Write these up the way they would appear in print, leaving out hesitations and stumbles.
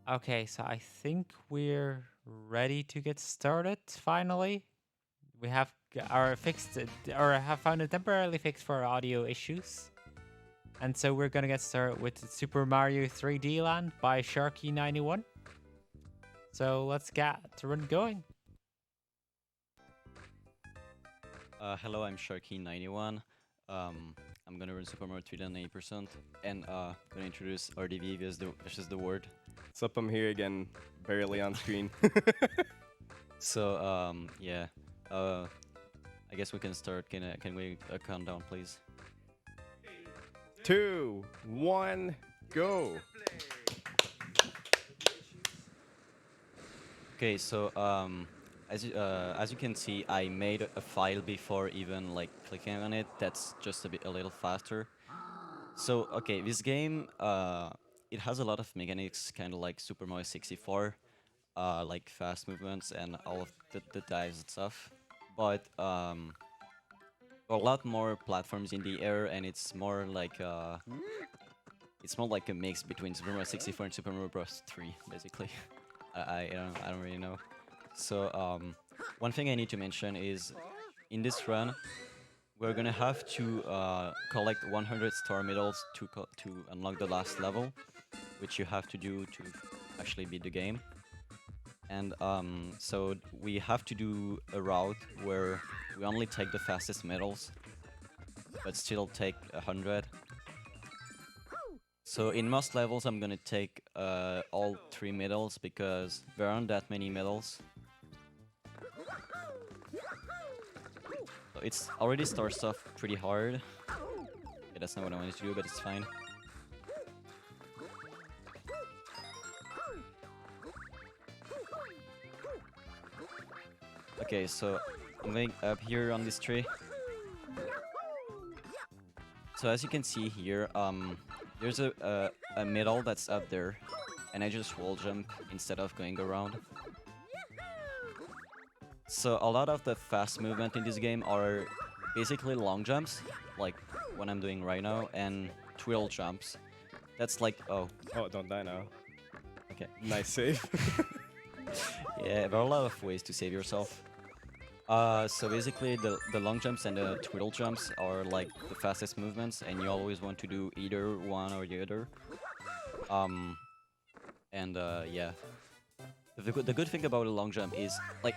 Okay, so I think we're ready to get started finally. We have our fixed or have found a temporarily fix for our audio issues. And so we're gonna get started with Super Mario 3D Land by Sharky91. So let's get to run going. Hello, I'm Sharky91. I'm gonna run Super Mario 3D on 80%, and gonna introduce RDV versus the word. What's up? I'm here again, barely on screen. So yeah, I guess we can start. Can we count down, please? 2, 1, go! Okay, so as you can see, I made a file before even like clicking on it. That's just a little faster. So okay, this game it has a lot of mechanics, kind of like Super Mario 64, like fast movements and all of the dives and stuff. But a lot more platforms in the air, and it's more like a mix between Super Mario 64 and Super Mario Bros. 3, basically. I don't really know. So one thing I need to mention is in this run we're gonna have to collect 100 star medals to unlock the last level, which you have to do to actually beat the game. And so we have to do a route where we only take the fastest medals, but still take 100. So in most levels I'm gonna take all 3 medals because there aren't that many medals. So it's already starts off pretty hard. Yeah, that's not what I wanted to do, but it's fine. Okay, so I'm going up here on this tree. So as you can see here, there's a medal that's up there, and I just wall jump instead of going around. So a lot of the fast movement in this game are basically long jumps, like what I'm doing right now, and twill jumps. That's like, oh, Oh, don't die now. okay. Nice save. Yeah, there are a lot of ways to save yourself. So basically the long jumps and the twiddle jumps are like the fastest movements, and you always want to do either one or the other. Yeah. The good thing about a long jump is, like,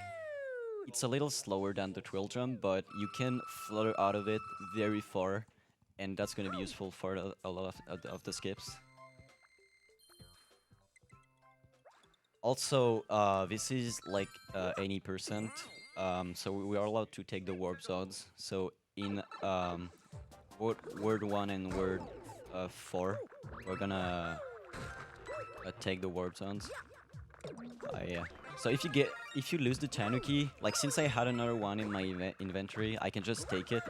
it's a little slower than the twill jump, but you can flutter out of it very far, and that's going to be useful for a lot of the skips. Also, this is like 80%, so we are allowed to take the warp zones. So in word 1 and word 4, we're gonna take the warp zones. Yeah. So if you lose the Tanuki, like since I had another one in my inventory, I can just take it.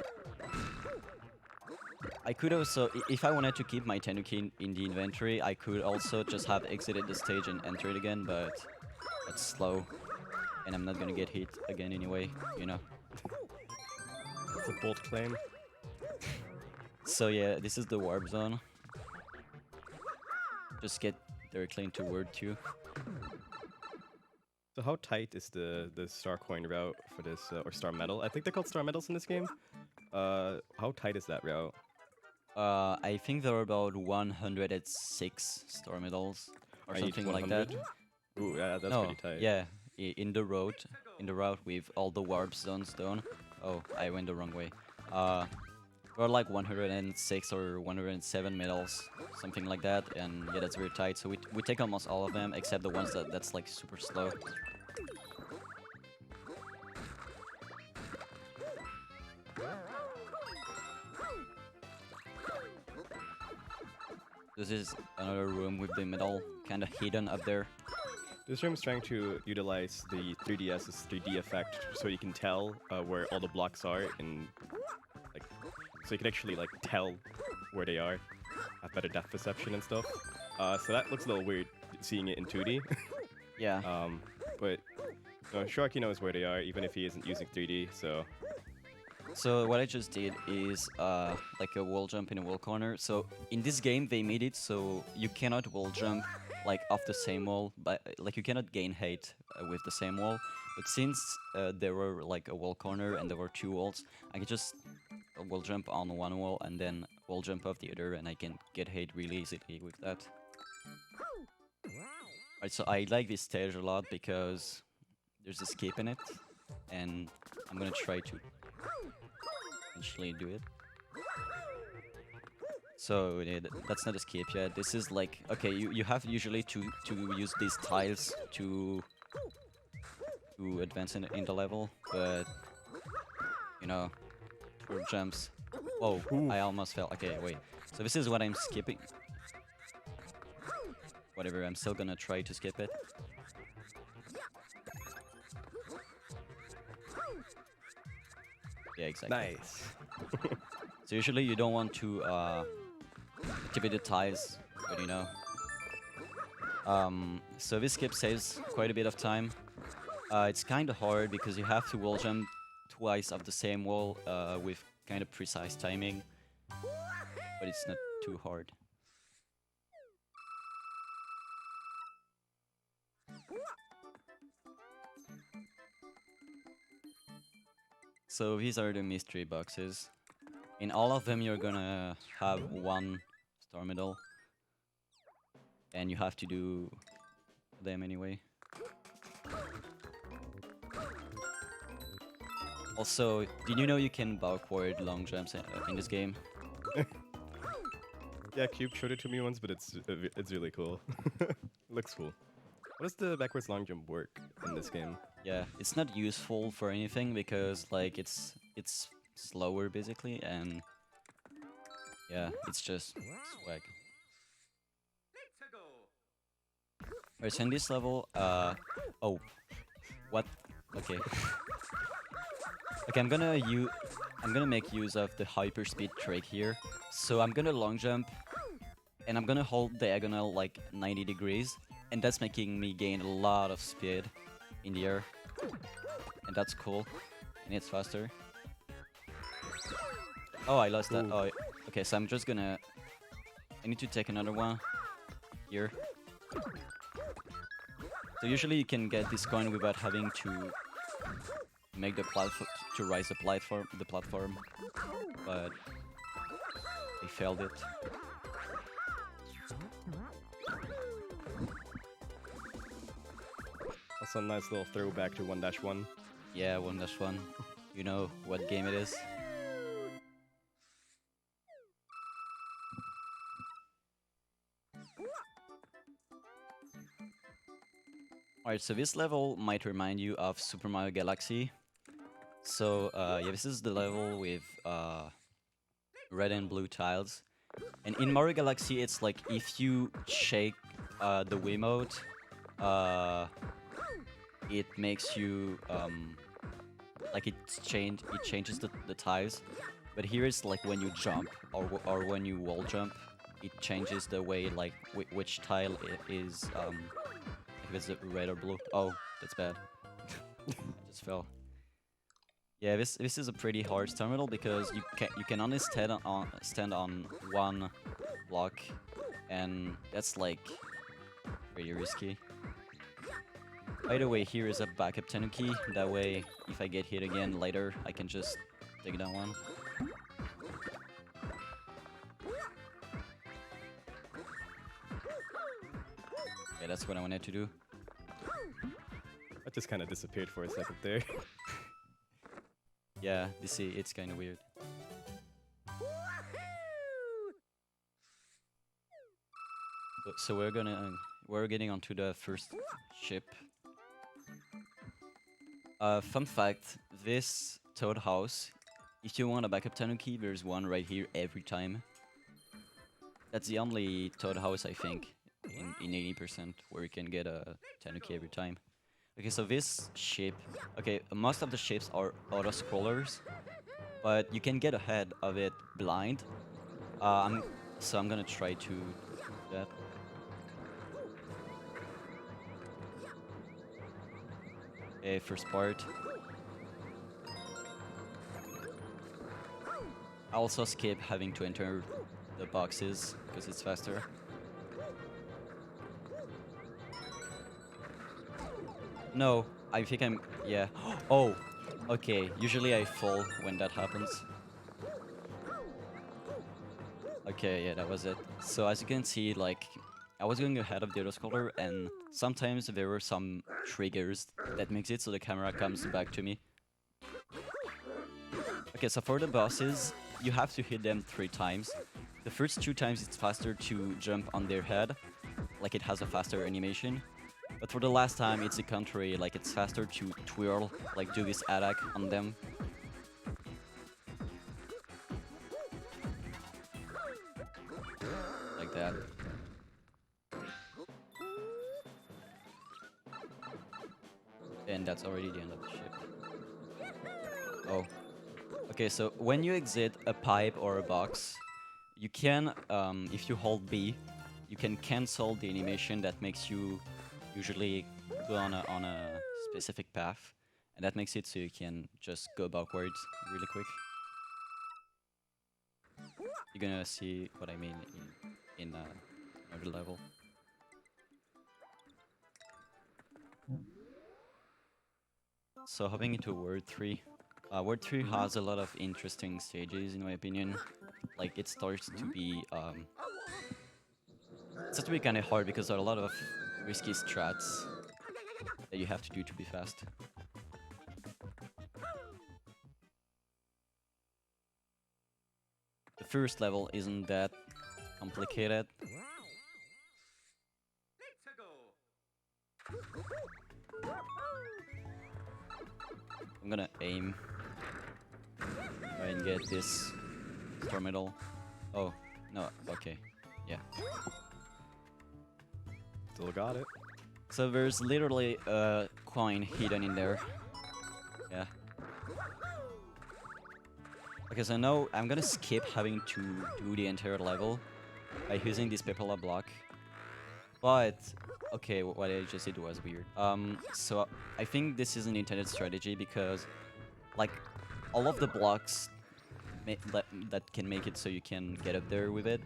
I could also, if I wanted to keep my Tanuki in the inventory, I could also just have exited the stage and enter it again, but that's slow, and I'm not gonna get hit again anyway, you know. That's a bold claim. So yeah, this is the warp zone. Just get directly into word 2. So how tight is the star coin route for this, or star medal? I think they're called star medals in this game. How tight is that route? I think there are about 106 star medals or I need something like that. 100? Ooh, yeah, that's No, pretty tight. yeah, in the route with all the warp zones done. Oh, I went the wrong way. There are like 106 or 107 medals, something like that, and yeah, that's very tight. So we take almost all of them except the ones that's like super slow. This is another room with the medal kind of hidden up there. This room is trying to utilize the 3DS's 3D effect, so you can tell where all the blocks are, and like, so you can actually like tell where they are, have better depth perception and stuff. So that looks a little weird seeing it in 2D. Yeah. But Sharky knows where they are, even if he isn't using 3D. So what I just did is like a wall jump in a wall corner. So in this game they made it so you cannot wall jump like off the same wall, but like you cannot gain height with the same wall. But since there were like a wall corner and there were two walls, I could just wall jump on one wall and then wall jump off the other, and I can get height really easily with that. Alright, so I like this stage a lot because there's escape in it, and I'm gonna try to eventually do it. So that's not escape yet. This is like, okay, you have usually to use these tiles to advance in the level, but you know, through jumps. Oh, I almost fell. Okay, wait. So this is what I'm skipping. Whatever, I'm still gonna try to skip it. Yeah, exactly. Nice. So usually you don't want to activate the ties, but you know. So this skip saves quite a bit of time. It's kind of hard because you have to wall jump twice off the same wall with kind of precise timing, but it's not too hard. So these are the mystery boxes. In all of them, you're gonna have one star medal, and you have to do them anyway. Also, did you know you can backward long jumps in this game? Yeah, Cube showed it to me once, but it's really cool. Looks cool. How does the backwards long jump work in this game? Yeah, it's not useful for anything because like it's slower basically, and yeah, it's just swag. Alright, so in this level, oh, what? Okay. Okay, I'm gonna make use of the hyperspeed trick here. So I'm gonna long jump, and I'm gonna hold diagonal like 90 degrees, and that's making me gain a lot of speed in the air, and that's cool, and it's faster. Oh, I lost that. Ooh. Oh, okay, so I'm just gonna. I need to take another one here. So usually you can get this coin without having to make the platform to rise the platform, but I failed it. Also, a nice little throwback to 1-1. Yeah, 1-1. You know what game it is? Alright, so this level might remind you of Super Mario Galaxy. So, yeah, this is the level with red and blue tiles. And in Mario Galaxy, it's like if you shake the Wiimote, it makes you, like it changes the tiles. But here it's like when you jump or when you wall jump, it changes the way like which tile is, if it's red or blue. Oh, that's bad. I just fell. Yeah, this is a pretty hard terminal because you can only stand on one block, and that's like pretty risky. By the way, here is a backup Tanuki. That way, if I get hit again later, I can just take that one. Yeah, that's what I wanted to do. That just kind of disappeared for a second there. Yeah, you see, it's kind of weird. So we're getting onto the first ship. Fun fact: this Toad House, if you want a backup Tanuki, there's one right here every time. That's the only Toad House I think in 80% where you can get a Tanuki every time. Okay, so this ship, okay, most of the ships are auto-scrollers, but you can get ahead of it blind. So I'm gonna try to do that. Okay, first part. I also skip having to enter the boxes because it's faster. No, I think I'm... Yeah. Oh, okay. Usually I fall when that happens. Okay, yeah, that was it. So as you can see, like, I was going ahead of the other scholar, and sometimes there were some triggers that makes it so the camera comes back to me. Okay, so for the bosses, you have to hit them 3 times. The first 2 times it's faster to jump on their head, like it has a faster animation. But for the last time, it's the contrary, like it's faster to twirl, like do this attack on them. Like that. And that's already the end of the ship. Oh. Okay, so when you exit a pipe or a box, you can, if you hold B, you can cancel the animation that makes you usually go on a specific path. And that makes it so you can just go backwards really quick. You're gonna see what I mean in another level. So hopping into Word 3. Word 3 has a lot of interesting stages in my opinion. Like it starts to be it starts to be kinda hard because there are a lot of risky strats that you have to do to be fast. The first level isn't that complicated. I'm gonna aim. Try and get this star medal. Oh, no, okay. Yeah. Still got it. So there's literally a coin hidden in there. Yeah. Okay, so now I'm gonna skip having to do the entire level by using this paper block. But, okay, what I just did was weird. So I think this is an intended strategy because, like, all of the blocks that can make it so you can get up there with it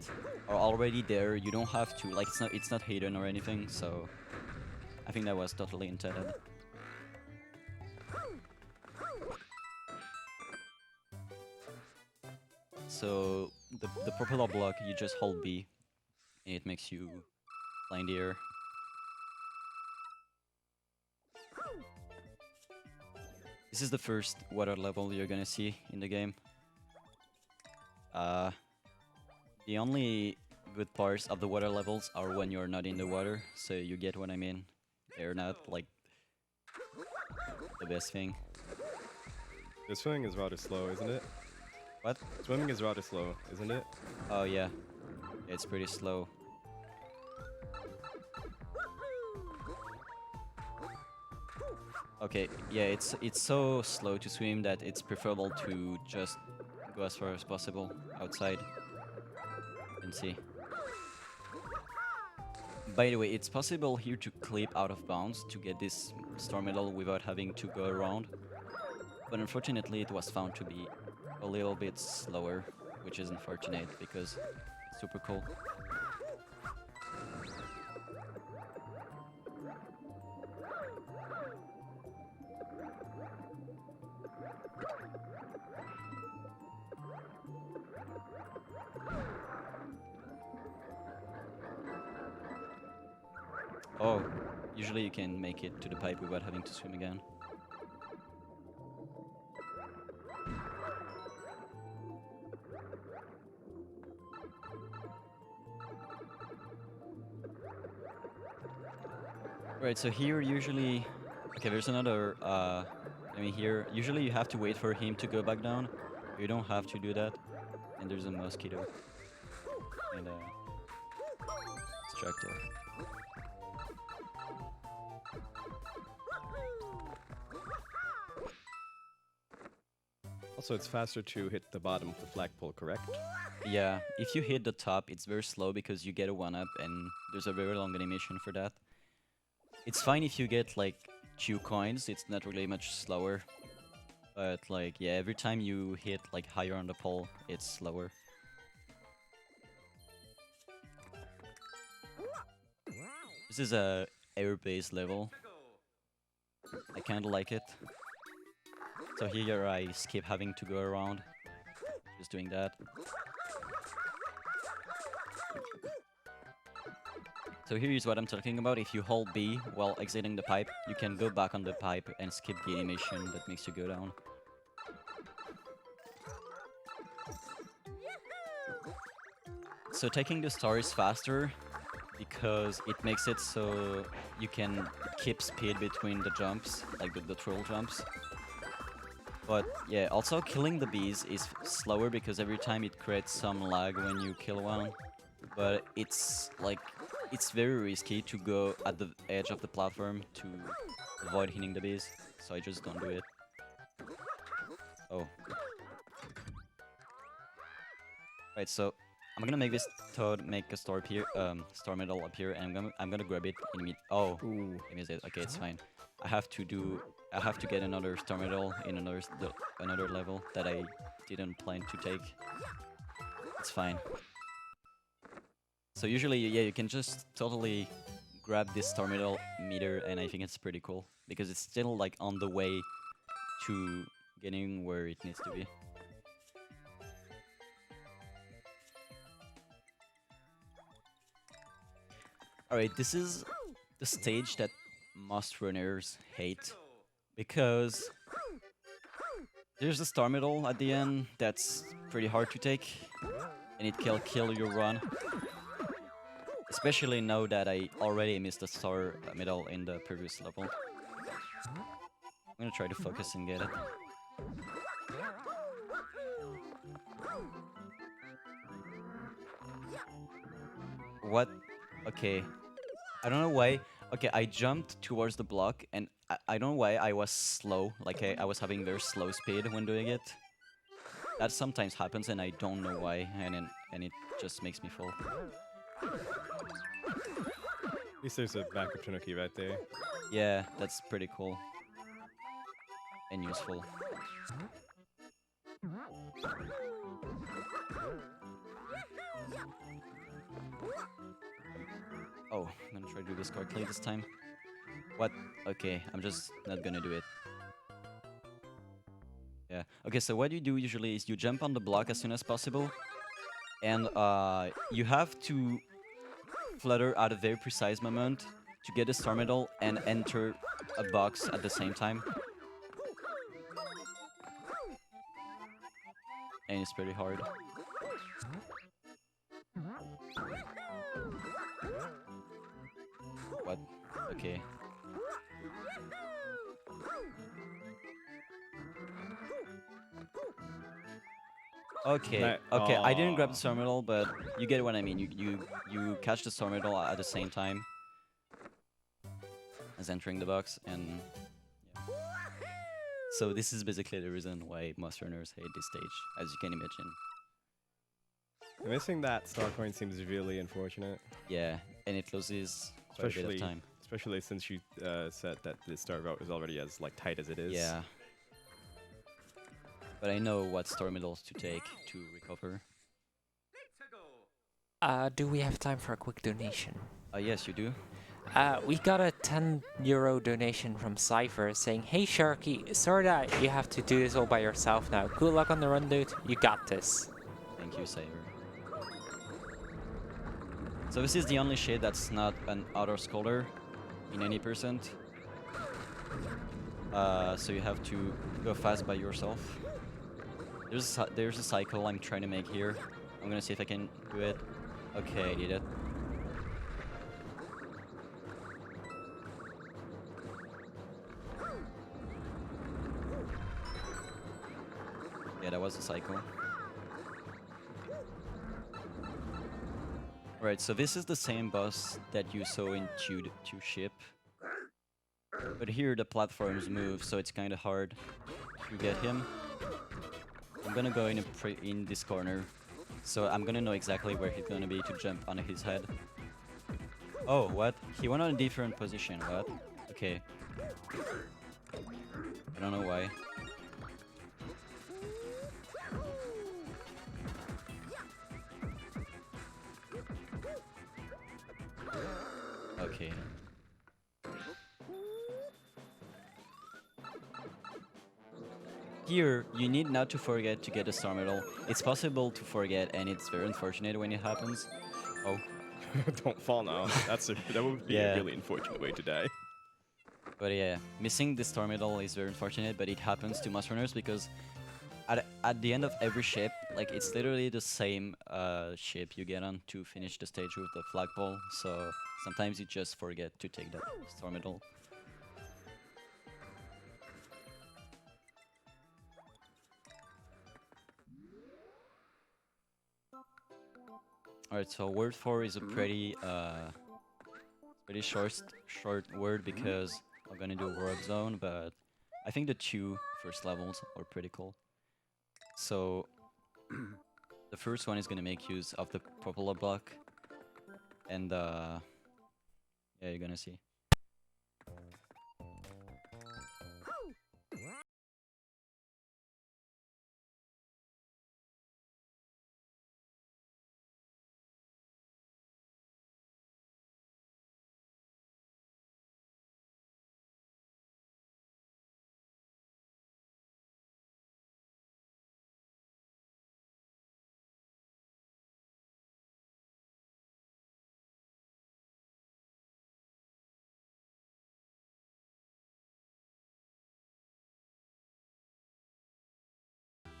are already there. You don't have to, like, it's not hidden or anything, so I think that was totally intended. So the propeller block, you just hold B, and it makes you fly in the air. This is the first water level you're gonna see in the game. The only good parts of the water levels are when you're not in the water, so you get what I mean. They're not like the best thing. The swimming is rather slow, isn't it? What? Swimming is rather slow, isn't it? Oh yeah, it's pretty slow. Okay, yeah, it's so slow to swim that it's preferable to just go as far as possible outside and see. By the way, it's possible here to clip out of bounds to get this star medal without having to go around. But unfortunately, it was found to be a little bit slower, which is unfortunate because it's super cool. Oh, usually you can make it to the pipe without having to swim again. Right, so here usually... Okay, there's another... I mean here, usually you have to wait for him to go back down. You don't have to do that. And there's a mosquito. And destructive. Also, it's faster to hit the bottom of the flagpole, correct? Yeah, if you hit the top, it's very slow because you get a 1-up and there's a very long animation for that. It's fine if you get like 2 coins, it's not really much slower. But like, yeah, every time you hit like higher on the pole, it's slower. This is a air-based level. I kinda like it. So here I skip having to go around, just doing that. So here is what I'm talking about. If you hold B while exiting the pipe, you can go back on the pipe and skip the animation that makes you go down. So taking the star is faster because it makes it so you can keep speed between the jumps, like the troll jumps. But yeah, also killing the bees is slower because every time it creates some lag when you kill one. But it's like, it's very risky to go at the edge of the platform to avoid hitting the bees, so I just don't do it. Oh. Right, so I'm gonna make this toad make a star medal appear, and I'm gonna grab it in mid. Oh, Ooh. I missed it. Okay, it's fine. I have to get another star medal in another level that I didn't plan to take. It's fine. So usually, yeah, you can just totally grab this star medal meter, and I think it's pretty cool because it's still like on the way to getting where it needs to be. Alright, this is the stage that most runners hate because there's a star medal at the end that's pretty hard to take and it can kill your run. Especially now that I already missed a star medal in the previous level. I'm gonna try to focus and get it. What? Okay. I don't know why. Okay, I jumped towards the block and I don't know why I was slow. Like I was having very slow speed when doing it. That sometimes happens and I don't know why, and it just makes me fall. At least there's a backup Tanuki right there. Yeah, that's pretty cool. And useful. Oh, I'm gonna try to do this correctly this time. What? Okay, I'm just not gonna do it. Yeah. Okay, so what you do usually is you jump on the block as soon as possible, and you have to flutter at a very precise moment to get a star medal and enter a box at the same time. And it's pretty hard. What? Okay. Okay, okay, I didn't grab the star medal, but you get what I mean. You catch the star medal at the same time as entering the box, and yeah. So this is basically the reason why most runners hate this stage, as you can imagine. Missing that star coin seems really unfortunate. Yeah, and it loses quite a bit of time. Especially since you said that the star route is already as like tight as it is. Yeah. But I know what star medals to take to recover. Do we have time for a quick donation? Yes, you do. We got a €10 donation from Cypher saying, "Hey Sharky, sorry that you have to do this all by yourself now. Good luck on the run, dude. You got this." Thank you, Saver. So this is the only shade that's not an auto-scroller in any percent. So you have to go fast by yourself. There's a cycle I'm trying to make here. I'm gonna see if I can do it. Okay, I did it. Yeah, that was the cycle. Right, so this is the same boss that you saw in 2 ship. But here the platforms move, so it's kind of hard to get him. I'm gonna go in this corner, so I'm gonna know exactly where he's gonna be to jump on his head. Oh, what? He went on a different position, what? Okay. I don't know why. Okay. Here, you need not to forget to get a star medal. It's possible to forget, and it's very unfortunate when it happens. Oh, Don't fall now. That would be Yeah. a really unfortunate way to die. but yeah, missing the star medal is very unfortunate, but it happens to most runners because at the end of every ship, like it's literally the same ship you get on to finish the stage with the flagpole. So sometimes you just forget to take that star medal. Alright, so word 4 is a pretty short word because I'm gonna do a warp zone, but I think the two first levels are pretty cool. So the first one is gonna make use of the propeller block, and yeah, you're gonna see.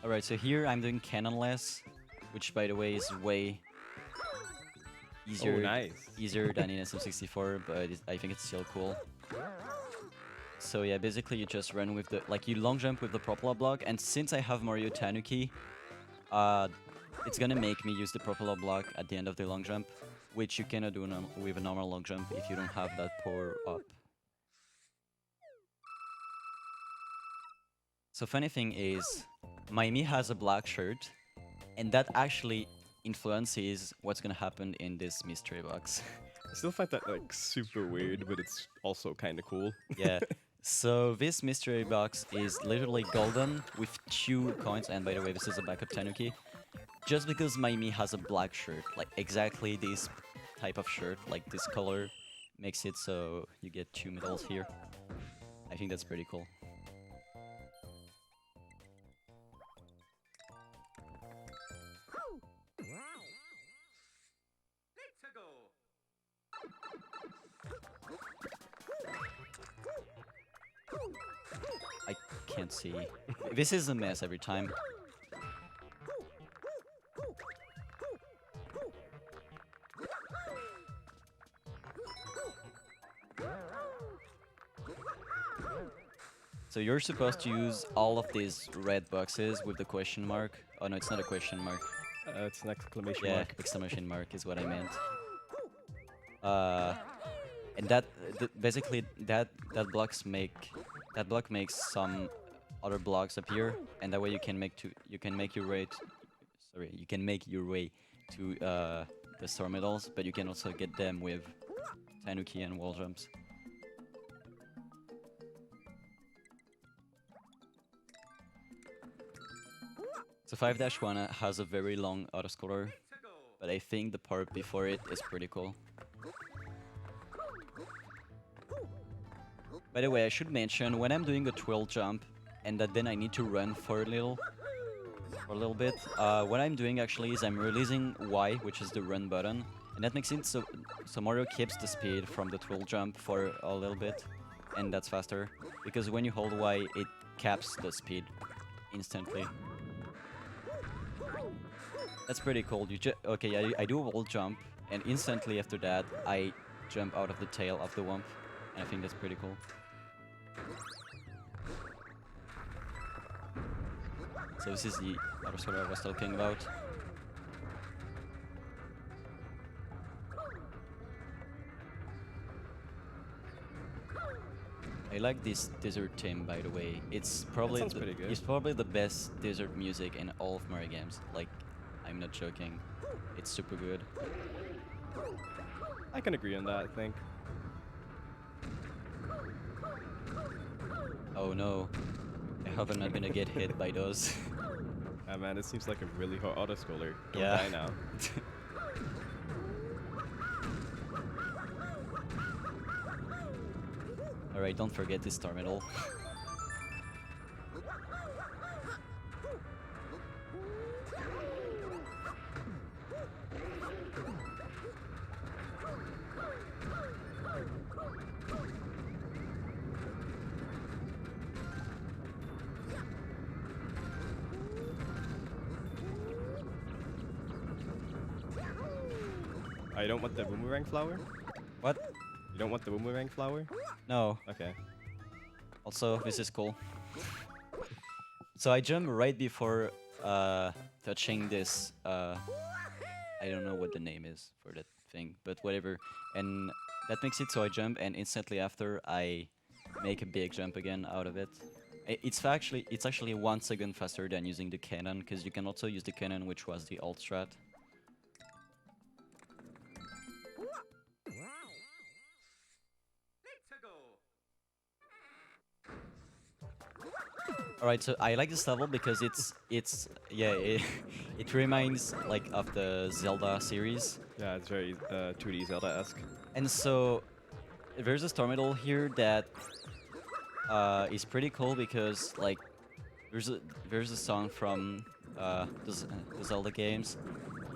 Alright, so here I'm doing cannonless, which by the way is way easier, Oh, nice. easier than in SM64, but I think it's still cool. So yeah, basically you just run with the, like you long jump with the propeller block, and since I have Mario Tanuki, it's gonna make me use the propeller block at the end of the long jump, which you cannot do with a normal long jump if you don't have that power up. So funny thing is, Miami has a black shirt, and that actually influences what's gonna happen in this mystery box. I still find that like super weird, but it's also kind of cool. Yeah. So this mystery box is literally golden with 2 coins, and by the way, this is a backup Tanuki. Just because Miami has a black shirt, like exactly this type of shirt, like this color, makes it so you get 2 medals here. I think that's pretty cool. I can't see. This is a mess every time. So you're supposed to use all of these red boxes with the question mark. Oh no, it's not a question mark. It's an exclamation Yeah, mark. exclamation mark is what I meant. And basically that block makes some other blocks appear, and that way you can make your way to the star medals, but you can also get them with Tanuki and wall jumps. So 5-1 has a very long autoscaler, but I think the part before it is pretty cool. By the way, I should mention, when I'm doing a twirl jump and that then I need to run for a little bit, what I'm doing actually is I'm releasing Y, which is the run button, and that makes it so Mario keeps the speed from the twirl jump for a little bit, and that's faster, because when you hold Y, it caps the speed instantly. That's pretty cool. Okay, I do a wall jump, and instantly after that, I jump out of the tail of the wump, and I think that's pretty cool. So this is the autoscaler I was talking about. I like this desert theme, by the way. It's probably sounds pretty good. It's probably the best desert music in all of Mario games. Like, I'm not joking. It's super good. I can agree on that, I think. Oh no. I hope I'm not gonna get hit by those. Ah man, it seems like a really hard autoscaler. Don't Yeah. die now. Alright, don't forget this star medal. I don't want the boomerang flower? What? You don't want the boomerang flower? No. Okay. Also, this is cool. So I jump right before touching this. I don't know what the name is for that thing, but whatever. And that makes it so I jump, and instantly after I make a big jump again out of it. It's actually 1 second faster than using the cannon, because you can also use the cannon, which was the alt strat. Alright, so I like this level because it reminds like of the Zelda series. Yeah, it's very 2D Zelda-esque. And so there's a star medal here that is pretty cool because like there's a song from the Zelda games,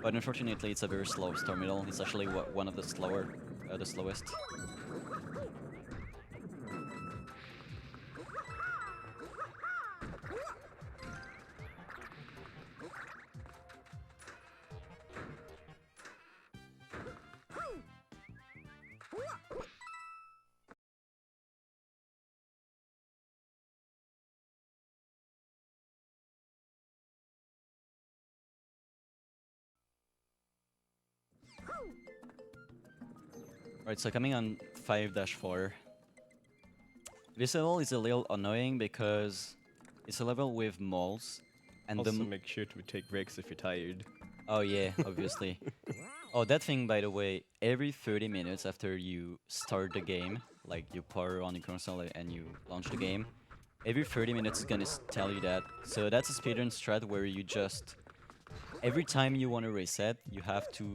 but unfortunately it's a very slow star medal. It's actually one of the slowest. Right, so coming on 5-4. This level is a little annoying because it's a level with moles, and Also make sure to take breaks if you're tired. oh yeah, obviously. Oh, that thing, by the way, every 30 minutes after you start the game, like you power on the console and you launch the game, every 30 minutes is gonna tell you that. So that's a speedrun strat where you just, every time you want to reset, you have to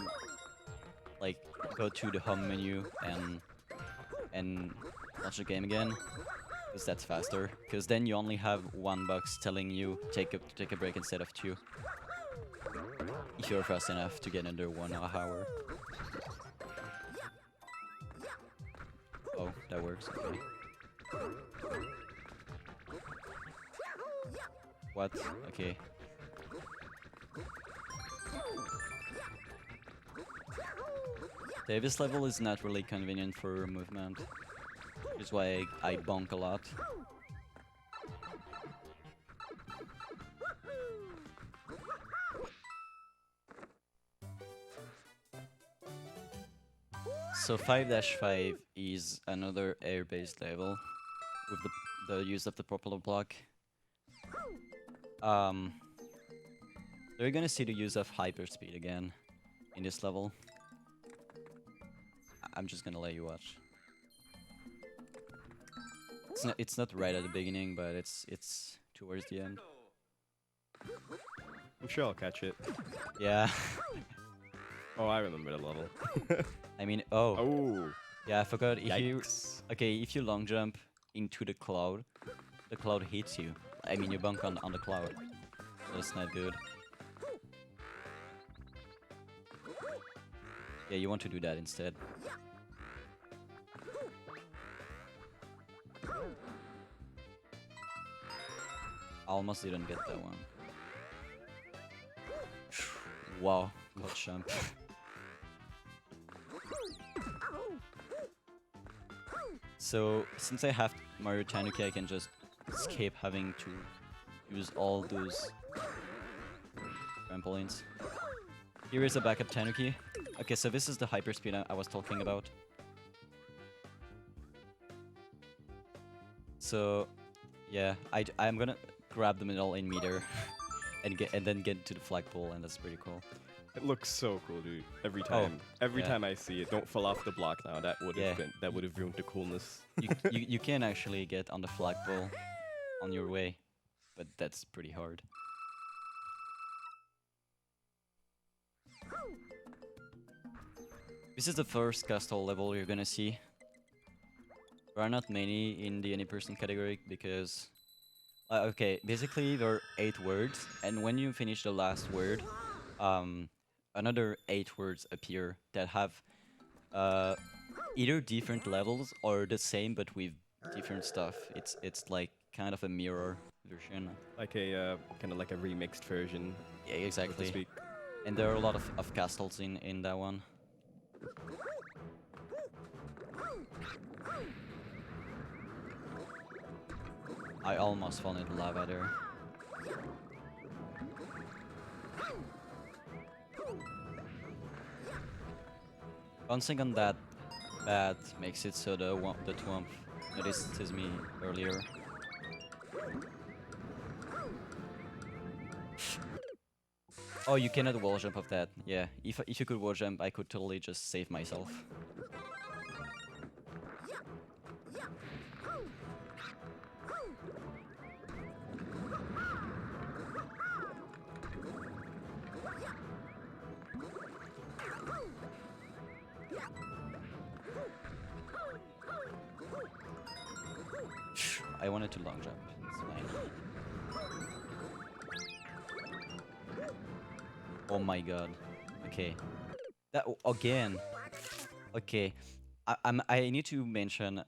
like go to the home menu and launch the game again, because that's faster. Because then you only have 1 box telling you take a break instead of 2. If you're fast enough to get under 1 hour. Oh, that works. Okay. What? Okay. Okay, this level is not really convenient for movement, which is why I bonk a lot. So 5-5 is another air-based level with the use of the propeller block. You're gonna see the use of hyperspeed again in this level. I'm just gonna let you watch. It's not right at the beginning, but it's towards the end. I'm sure I'll catch it. Yeah. Oh, I remember the level. I mean, oh. Oh. Yeah, I forgot. Yikes. If you long jump into the cloud hits you. I mean, you bunk on the cloud. That's not good. Yeah, you want to do that instead. Almost didn't get that one. Wow, good jump. So, since I have Mario Tanuki, I can just escape having to use all those trampolines. Here is a backup Tanuki. Okay, so this is the hyperspeed I was talking about. So, yeah, I'm gonna grab the middle in meter and then get to the flagpole, and that's pretty cool. It looks so cool, dude. Every time yeah. time I see it, don't fall off the block now. That would have Yeah. ruined the coolness. You can actually get on the flagpole on your way, but that's pretty hard. This is the first castle level you're gonna see. There are not many in the any person category because okay, basically there are 8 words, and when you finish the last word, another 8 words appear that have either different levels or the same but with different stuff. It's like kind of a mirror version. Like a kind of like a remixed version. Yeah, So to exactly. speak. And there are a lot of castles in that one. I almost fell into lava there. Bouncing on that pad makes it so the Twomp notices me earlier. Oh, you cannot wall jump of that. Yeah, if you could wall jump, I could totally just save myself. I wanted to long jump. It's fine. Oh my god. Okay. That again. Okay. I need to mention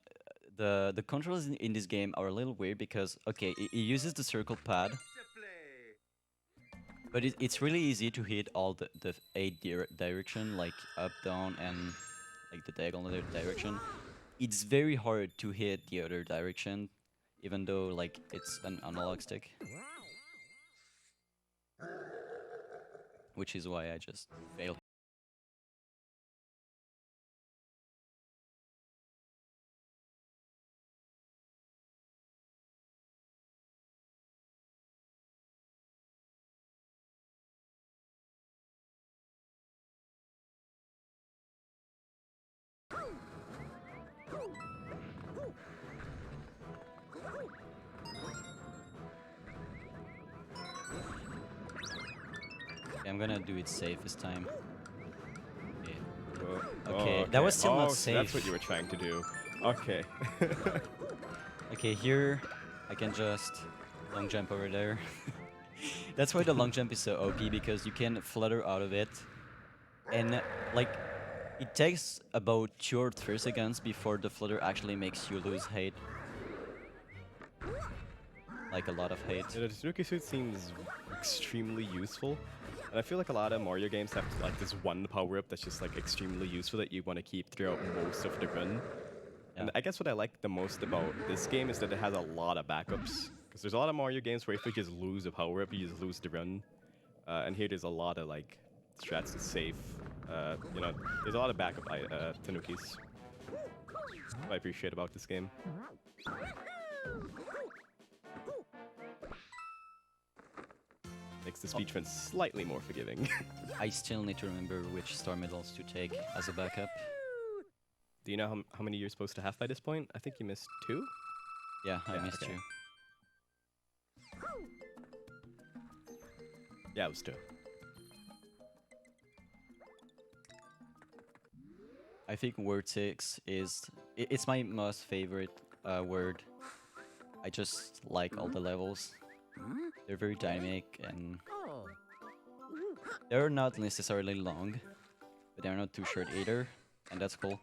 the controls in this game are a little weird because okay, it uses the circle pad, but it's really easy to hit all the eight direction like up, down, and like the diagonal direction. It's very hard to hit the other direction, even though like it's an analog stick, which is why I just fail. Okay, I'm gonna do it safe this time. Okay. Okay, that was still not so safe. that's what you were trying to do. Okay. Okay, here I can just long jump over there. That's why the long jump is so OP, because you can flutter out of it, and like it takes about 2 or 3 seconds before the flutter actually makes you lose height. Like a lot of height. Yeah, the Tanuki suit seems extremely useful. And I feel like a lot of Mario games have like this one power-up that's just like extremely useful that you want to keep throughout most of the run. And Yeah. I guess what I like the most about this game is that it has a lot of backups. Because there's a lot of Mario games where if you just lose a power-up, you just lose the run. And here there's a lot of like strats to save. You know, there's a lot of backup Tanukis. What I appreciate about this game. Makes the speedrun slightly more forgiving. I still need to remember which star medals to take as a backup. Do you know how many you're supposed to have by this point? I think you missed 2? Yeah, I Yeah, missed okay. you. Yeah, it was 2. I think word 6 is... It's my most favorite word. I just like all the levels. They're very dynamic and... They're not necessarily long, but they're not too short either, and that's cool.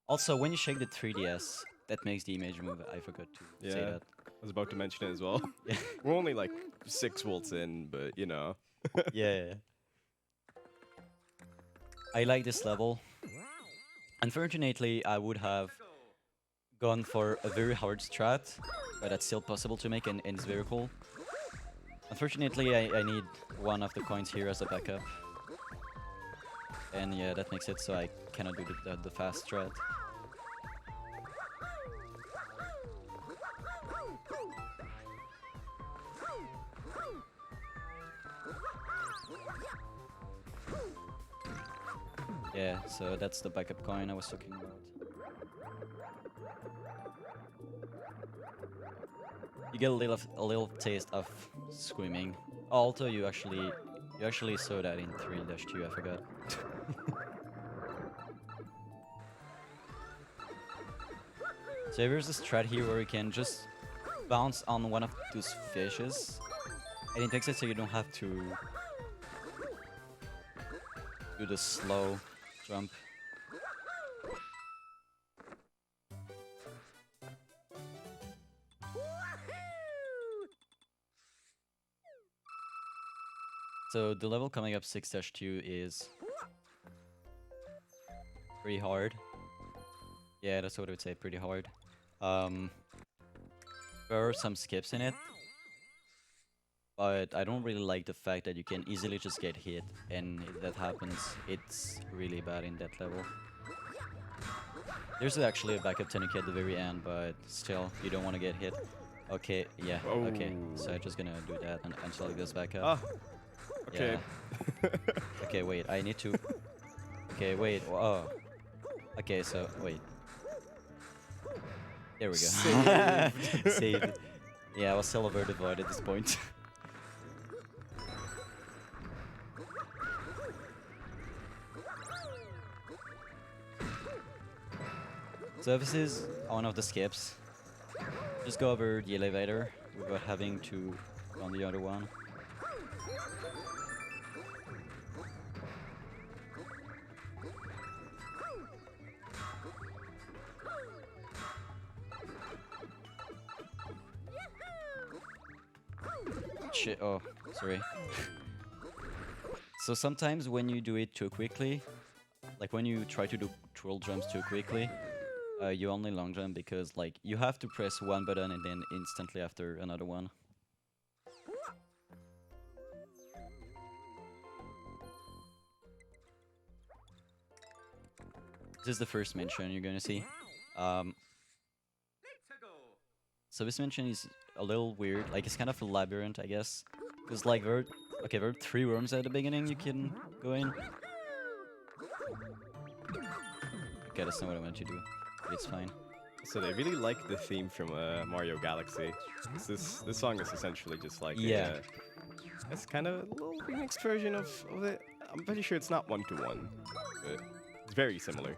Also, when you shake the 3DS, that makes the image move. I forgot to say Yeah, that. I was about to mention it as well. Yeah. We're only like 6 volts in, but you know. Yeah. I like this level. Unfortunately, I would have gone for a very hard strat, but that's still possible to make, and it's very cool. Unfortunately, I need one of the coins here as a backup. And yeah, that makes it so I cannot do the fast strat. Yeah, so that's the backup coin I was talking about. You get a little taste of swimming. Although you actually saw that in 3-2, I forgot. So there's a strat here where you can just bounce on one of those fishes, and it makes it so you don't have to do the slow jump. So the level coming up 6-2 is pretty hard. Yeah, that's what I would say, pretty hard. Um, there are some skips in it, but I don't really like the fact that you can easily just get hit, and if that happens, it's really bad in that level. There's actually a backup Tanuki at the very end, but still, you don't want to get hit. Okay, yeah, okay. So I'm just gonna do that until it goes back up. Ah, okay. Yeah. Okay, wait, I need to... Okay, wait, oh. Okay, so, wait. There we go. Saved. Saved. Yeah, I was still over devoid at this point. So this is one of the skips. Just go over the elevator without having to go on the other one. Shit, oh, sorry. So sometimes when you do it too quickly, like when you try to do twirl jumps too quickly, you only long jump because like you have to press one button and then instantly after another one. This is the first mention you're gonna see. Um, so this mention is a little weird, like it's kind of a labyrinth, I guess. Because like there are 3 rooms at the beginning you can go in. Okay, that's not what I wanted to do, but it's fine. So I really like the theme from Mario Galaxy. This song is essentially just like Yeah. it's kind of a little remixed version of it. I'm pretty sure it's not one-to-one, but it's very similar.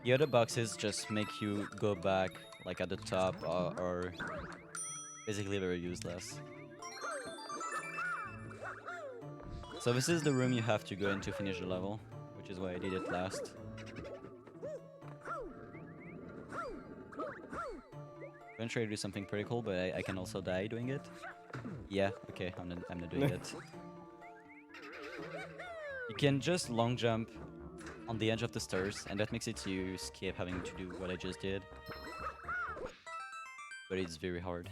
The other boxes just make you go back like at the top or basically very useless. So this is the room you have to go in to finish the level, which is why I did it last. I'm gonna try to do something pretty cool, but I can also die doing it. Yeah, okay, I'm not doing it. You can just long jump on the edge of the stairs, and that makes it so you escape having to do what I just did. But it's very hard.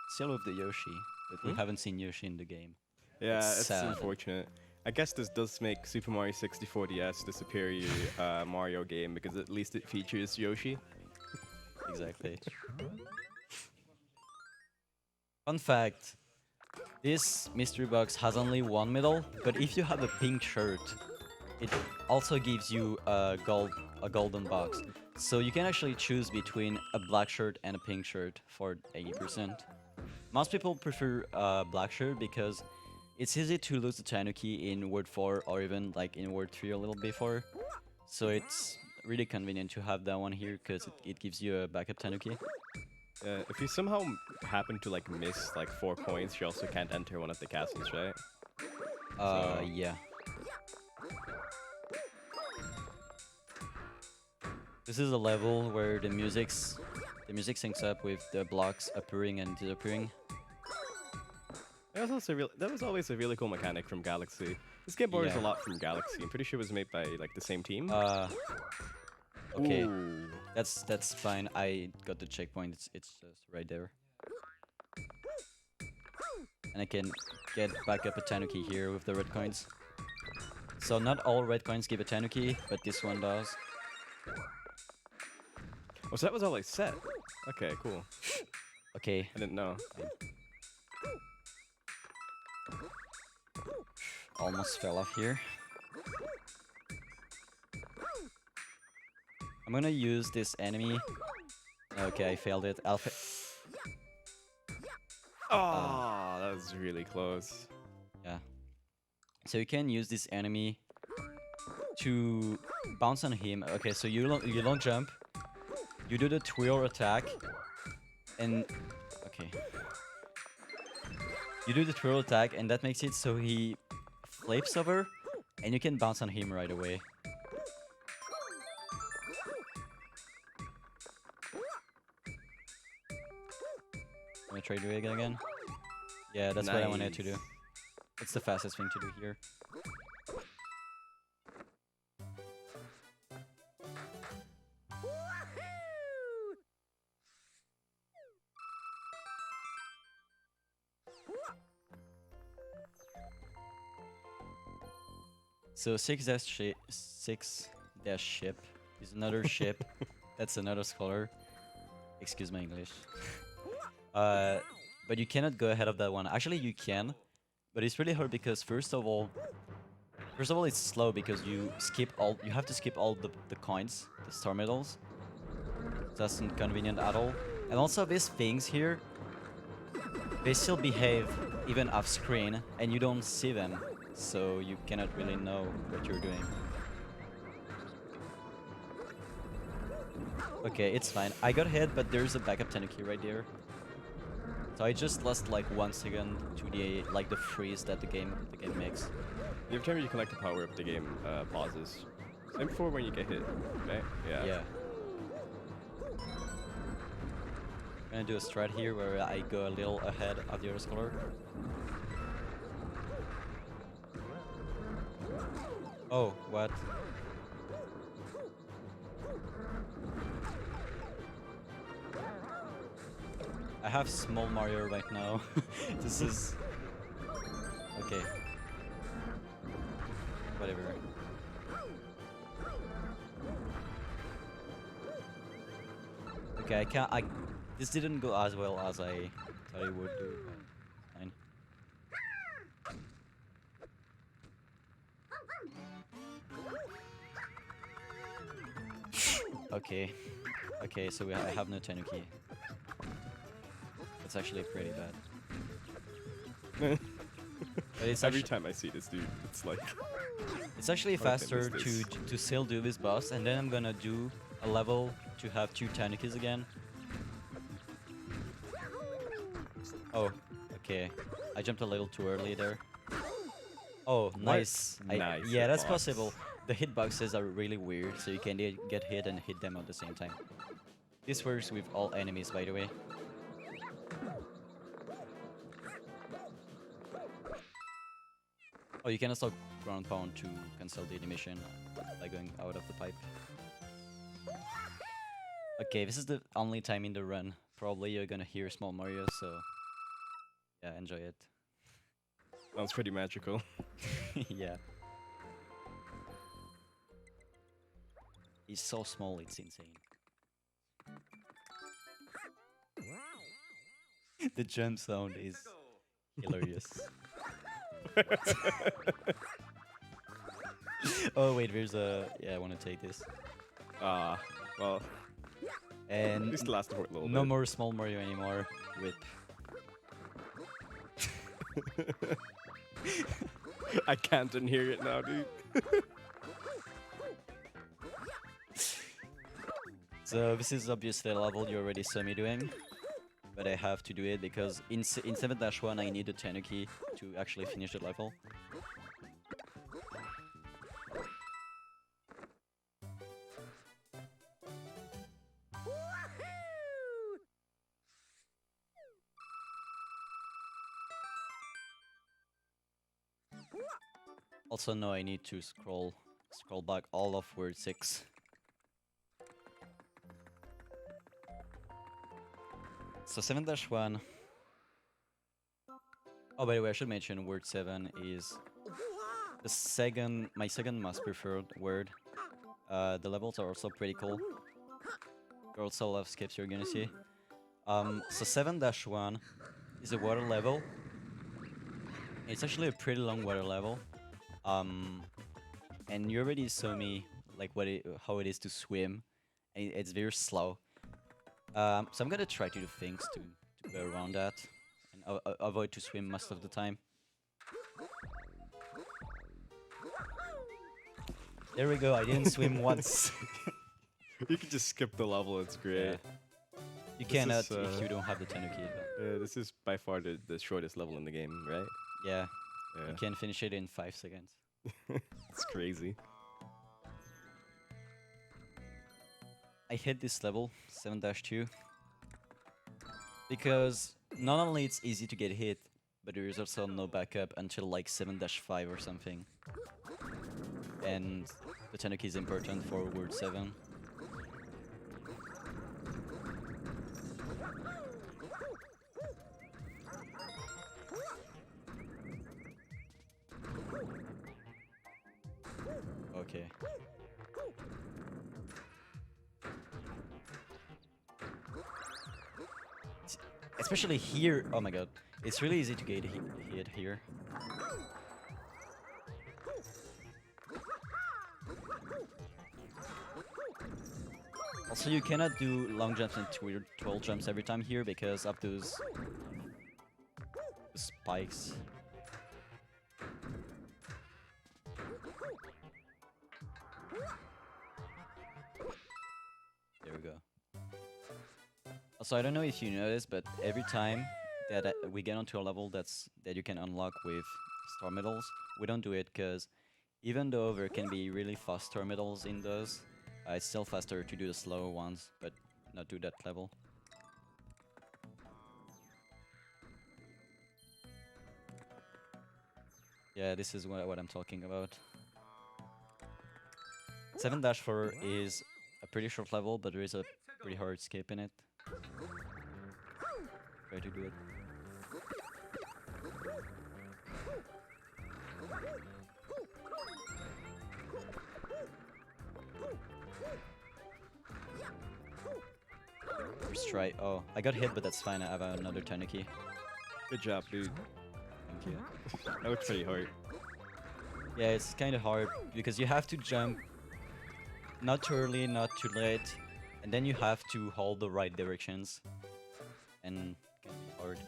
Still with the Yoshi, but we haven't seen Yoshi in the game. Yeah, It's it's sad. unfortunate. I guess this does make Super Mario 64 DS the superior Mario game because at least it features Yoshi. Exactly. Fun fact, this mystery box has only one medal, but if you have a pink shirt, it also gives you a golden box. So you can actually choose between a black shirt and a pink shirt for 80%. Most people prefer a black shirt because it's easy to lose the Tanuki in Word 4 or even like in Word 3 a little before. So it's really convenient to have that one here because it gives you a backup Tanuki. If you somehow happen to like miss like 4 points, you also can't enter one of the castles, right? So- Yeah. This is a level where the music syncs up with the blocks appearing and disappearing. That was always a really cool mechanic from Galaxy. This game borrows Yeah. a lot from Galaxy. I'm pretty sure it was made by like the same team. Okay, Ooh. that's fine. I got the checkpoint. It's just right there, and I can get back up a Tanuki here with the red coins. So not all red coins give a Tanuki, but this one does. Oh, so that was all I said. Okay, cool. Okay, I didn't know. almost fell off here. I'm gonna use this enemy. Okay, I failed it. Oh, that was really close. Yeah. So you can use this enemy to bounce on him. Okay, so you long jump. You do the twirl attack, and okay. You do the twirl attack, and that makes it so he flips over, and you can bounce on him right away. I'm gonna try doing it again. Yeah, that's what I wanted to do. Nice. It's the fastest thing to do here. So 6 dash ship is another ship. That's another scholar. Excuse my English. But you cannot go ahead of that one. Actually, you can, but it's really hard because first of all, it's slow because you have to skip all the coins, the star medals. That's inconvenient at all. And also these things here, they still behave even off screen, and you don't see them, so you cannot really know what you're doing. Okay, it's fine. I got hit, but there's a backup Tanuki right there. So I just lost like 1 second to the freeze that the game makes. Every time you collect a power up, the game pauses. Same before when you get hit, right? Yeah. Yeah. I'm gonna do a strat here where I go a little ahead of the other scholar. Oh, what? I have small Mario right now. This is... Okay. Whatever. Okay, I can't... This didn't go as well as I thought it would do. Fine. Okay. Okay, so I have no Tanuki. That's actually pretty bad. But it's Every actu- time I see this dude, it's like It's actually How can I faster miss to this? to still do this boss, and then I'm gonna do a level to have 2 Tanukis again. Oh, okay. I jumped a little too early there. Oh, nice. Nice Yeah, that's hitbox. possible. The hitboxes are really weird, so you can get hit and hit them at the same time. This works with all enemies, by the way. Oh, you can also ground pound to cancel the animation by going out of the pipe. Okay, this is the only time in the run. Probably you're gonna hear Small Mario, so yeah, enjoy it. sounds pretty magical. Yeah. He's so small, it's insane. The jump sound is hilarious. Oh wait, there's a... Yeah, I want to take this. Well, at And least last for a little no bit. more Small Mario anymore. Rip. I can't unhear it now, dude. So this is obviously a level you already saw me doing, but I have to do it because in 7-1 I need a Tanuki to actually finish the level. Also, no, I need to scroll back all of word 6. So 7-1. Oh, by the way, I should mention word 7 is my second most preferred word. The levels are also pretty cool. There are also a lot of skips you're gonna see. So 7-1 is a water level. It's actually a pretty long water level. And you already saw me like how it is to swim. And it's very slow. So I'm gonna try to do things to go around that and avoid to swim most of the time. There we go. I didn't swim once. You can just skip the level, it's great. Yeah. You This cannot is, if you don't have the Tanuki. But This is by far the shortest level in the game, right? yeah, Yeah. you can finish it in 5 seconds. It's crazy. I hit this level 7-2 because not only it's easy to get hit, but there is also no backup until like 7-5 or something. And the Tanuki is important for Word 7. Okay. Especially here, oh my god, it's really easy to get hit here. Also, you cannot do long jumps and twirl jumps every time here because of those spikes. There we go. Also, I don't know if you noticed, but every time that we get onto a level that you can unlock with star medals, we don't do it because even though there can be really fast star medals in those, it's still faster to do the slower ones, but not do that level. Yeah, this is what I'm talking about. 7-4 is a pretty short level, but there is a pretty hard escape in it. Try to do it. First try. Oh, I got hit, but that's fine. I have another Tanuki. Good job, dude. Thank you. That was pretty hard. Yeah, it's kind of hard because you have to jump not too early, not too late, and then you have to hold the right directions, and it can be hard.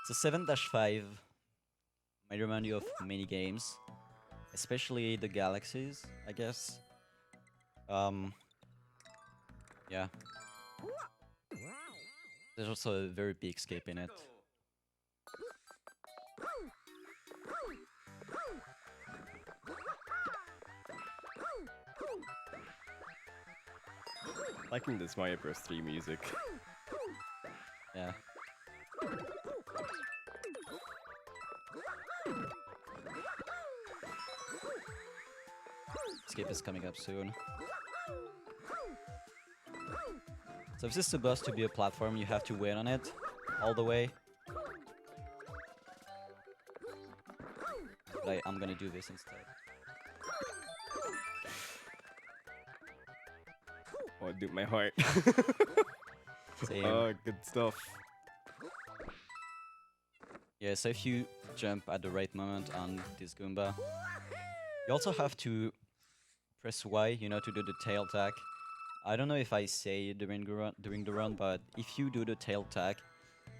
So 7-5 might remind you of many games, especially the galaxies, I guess. Yeah. There's also a very big escape in it. Liking this Mario Bros. 3 music. Yeah. Escape is coming up soon. So if this is supposed to be a platform, you have to wait on it all the way. But I'm gonna do this instead. Oh, dude, my heart. Same. Oh, good stuff. Yeah, so if you jump at the right moment on this Goomba, you also have to press Y, you know, to do the tail attack. I don't know if I say it during the run, but if you do the tail attack,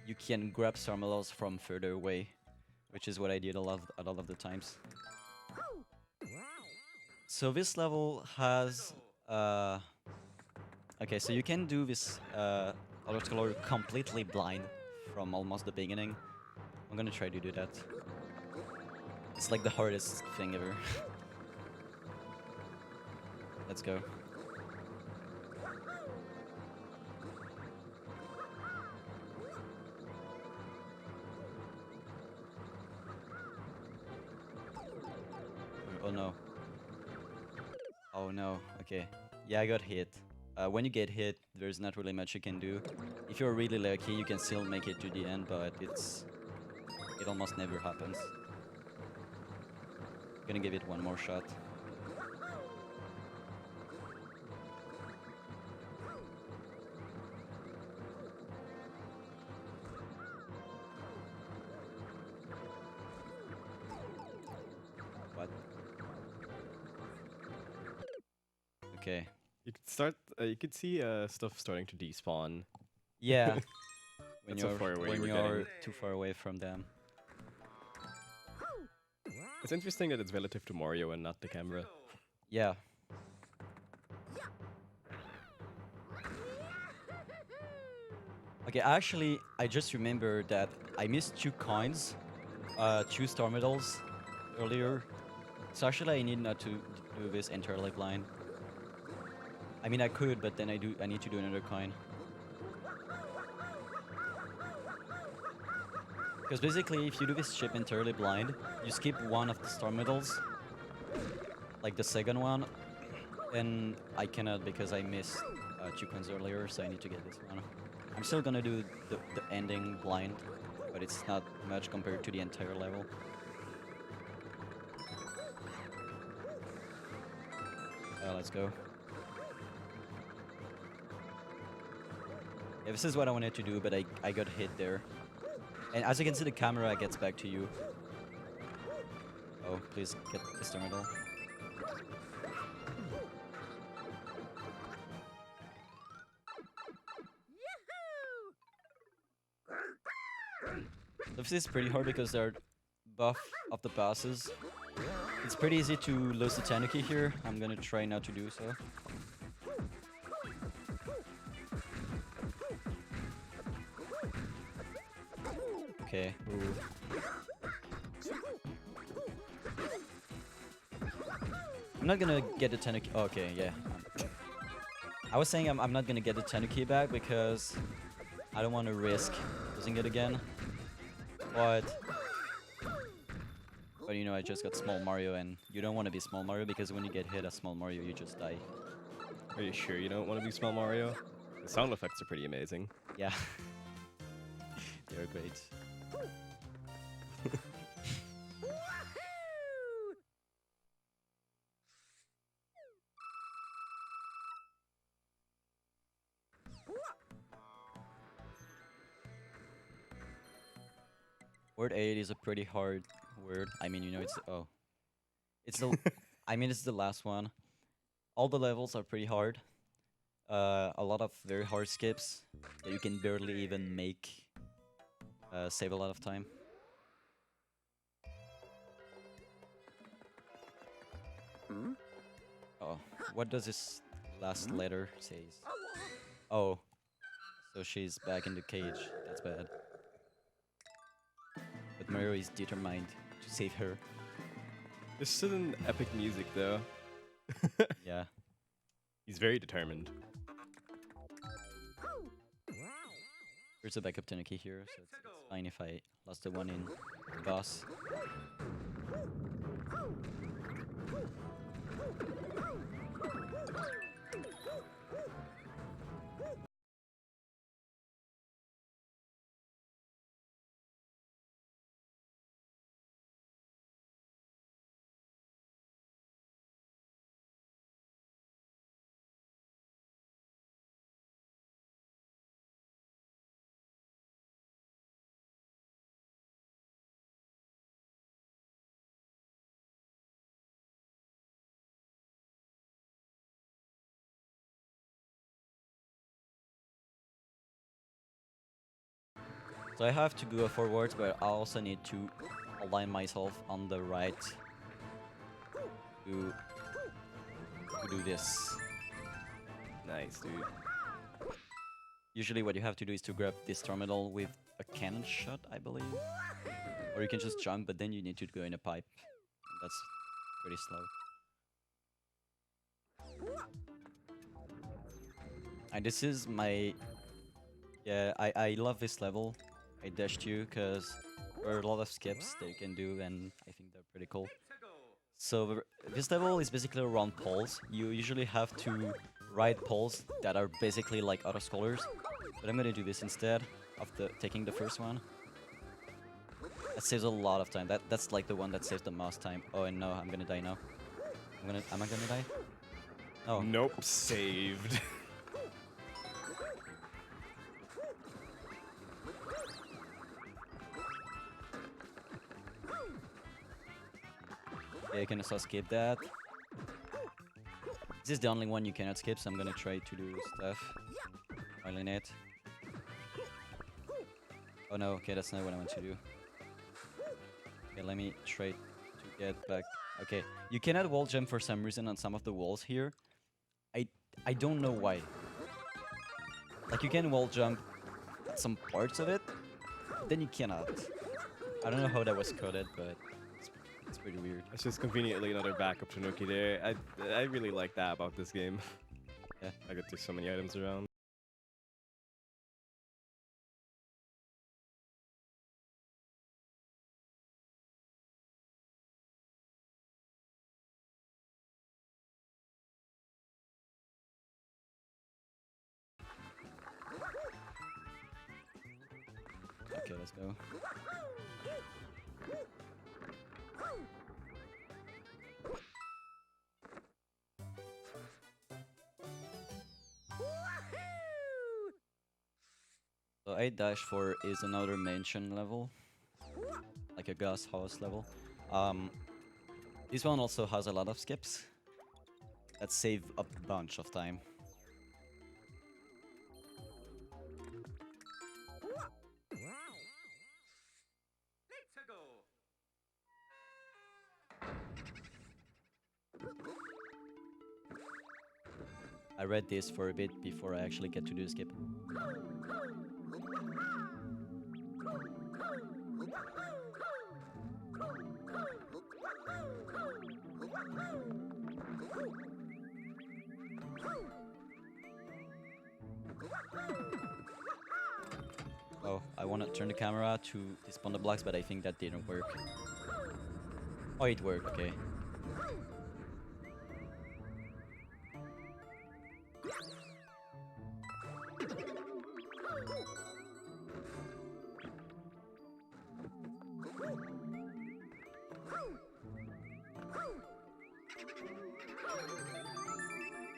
you can grab star medals from further away, which is what I did a lot of the times. So this level has okay, so you can do this color color completely blind from almost the beginning. I'm gonna try to do that. It's like the hardest thing ever. Let's go. Oh no. Oh no, okay. Yeah, I got hit. When you get hit, there's not really much you can do. If you're really lucky, you can still make it to the end, but it almost never happens. Gonna give it one more shot. What? Okay. You could start. You could see stuff starting to despawn. Yeah. When That's how you're far away when we're you're getting. too far away from them. It's interesting that it's relative to Mario and not the camera. Yeah. Okay, actually, I just remember that I missed 2 coins, 2 star medals earlier. So actually, I need not to do this entirely blind. I mean, I could, but then I need to do another coin. Because basically, if you do this chip entirely blind, you skip one of the star medals, like the second one, and I cannot because I missed 2 coins earlier, so I need to get this one. I'm still gonna do the ending blind, but it's not much compared to the entire level. Let's go. Yeah, this is what I wanted to do, but I got hit there. And as you can see, the camera gets back to you. Oh, please get this terminal. This is pretty hard because they're buff of the bosses. It's pretty easy to lose the Tanuki here. I'm gonna try not to do so. Okay. Ooh. I'm not gonna get the Tanuki. Oh, okay, yeah. I was saying I'm not gonna get the Tanuki back because I don't want to risk losing it again. But you know, I just got Small Mario, and you don't want to be Small Mario because when you get hit as Small Mario, you just die. Are you sure you don't want to be Small Mario? The sound effects are pretty amazing. Yeah. They're great. Word 8 is a pretty hard word. I mean, you know, it's the, I mean, it's the last one. All the levels are pretty hard. A lot of very hard skips that you can barely even make. Save a lot of time. Oh, what does this last letter say? Oh, so she's back in the cage. That's bad. But Mario is determined to save her. This is an epic music, though. Yeah. He's very determined. There's a backup Tanuki here, so it's fine if I lost the one in the boss. So I have to go forwards, but I also need to align myself on the right to do this. Nice, dude. Usually what you have to do is to grab this terminal with a cannon shot, I believe. Or you can just jump, but then you need to go in a pipe. That's pretty slow. And this is my... Yeah, I love this level. I dashed you because there are a lot of skips that you can do, and I think they're pretty cool. So this level is basically around poles. You usually have to ride poles that are basically like autoscrollers, but I'm gonna do this instead of taking the first one. That saves a lot of time. That's like the one that saves the most time. Oh, and no, I'm gonna die now. Am I gonna die? Oh. Nope, saved. Yeah, you can also skip that. This is the only one you cannot skip, so I'm gonna try to do stuff while in it. Oh no, okay, that's not what I want to do. Okay, let me try to get back. Okay, you cannot wall jump for some reason on some of the walls here. I don't know why. Like, you can wall jump at some parts of it, but then you cannot. I don't know how that was coded, but it's pretty weird. It's just conveniently another backup Tanuki there. I really like that about this game. Yeah. I get to so many items around. let's go. So 8-4 is another mansion level, like a gas house level. This one also has a lot of skips that save a bunch of time. I read this for a bit before I actually get to do the skip. Oh, I want to turn the camera to despawn the blocks, but I think that didn't work. Oh, it worked, okay.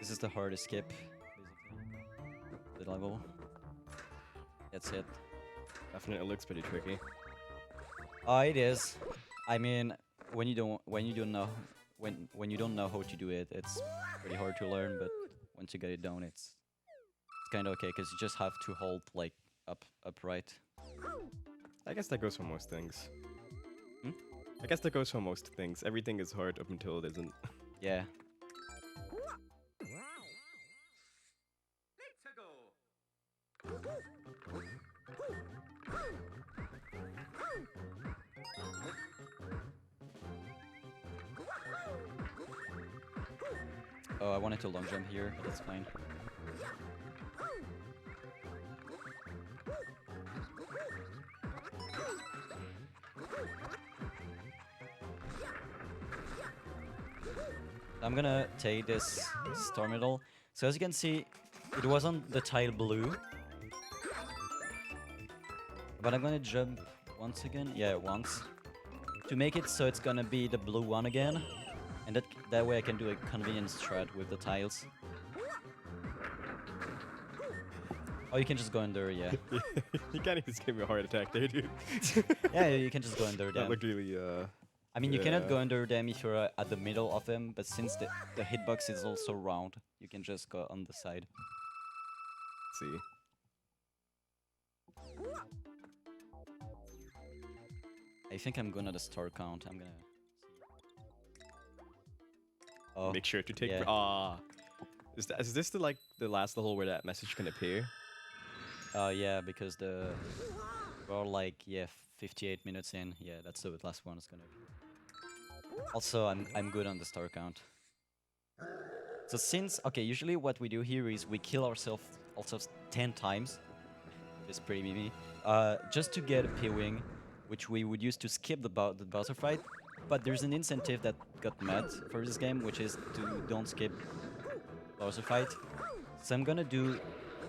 This is the hardest skip, basically. The level. That's it. Definitely looks pretty tricky. It is. I mean, when you don't know how to do it, it's pretty hard to learn. But once you get it down, it's kind of okay because you just have to hold like upright. I guess that goes for most things. Hmm? I guess that goes for most things. Everything is hard up until it isn't. Yeah. Oh, I wanted to long jump here, but that's fine. I'm gonna take this star middle. So as you can see, it wasn't the tile blue. But I'm gonna jump once again. Yeah, once. To make it so it's gonna be the blue one again. And that way I can do a convenience strat with the tiles. Oh, you can just go under, yeah. You can't even give me a heart attack there, dude. Yeah, you can just go under That them. looked really, I mean, you cannot yeah. go under them if you're at the middle of them, but since the hitbox is also round, you can just go on the side. Let's see. I think I'm gonna the star count. I'm gonna. Oh, Make sure to take. yeah. Is this the last level where that message can appear? Yeah, because we're like 58 minutes in. Yeah, that's the last one. It's gonna be. Also, I'm good on the star count. So usually what we do here is we kill ourselves 10 times. It's pretty mimi. Just to get a P-wing, which we would use to skip the bowser fight. But there's an incentive that got mad for this game, which is to don't skip bowser fight. So I'm gonna do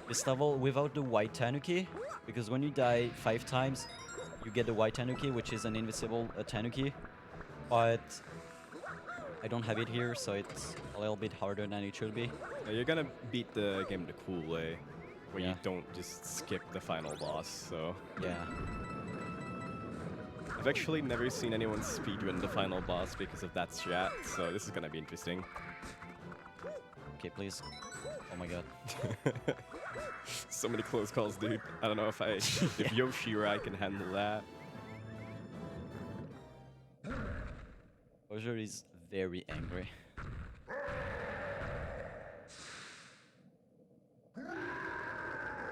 this level without the white Tanuki, because when you die 5 times, you get the white Tanuki, which is an invisible Tanuki. But I don't have it here, so it's a little bit harder than it should be. You're gonna beat the game the cool way, where Yeah. you don't just skip the final boss. So Yeah. I've actually never seen anyone speedrun the final boss because of that strat. So this is gonna be interesting. Okay, please. Oh my god. So many close calls, dude. I don't know if if Yoshi or I can handle that. Bowser is very angry.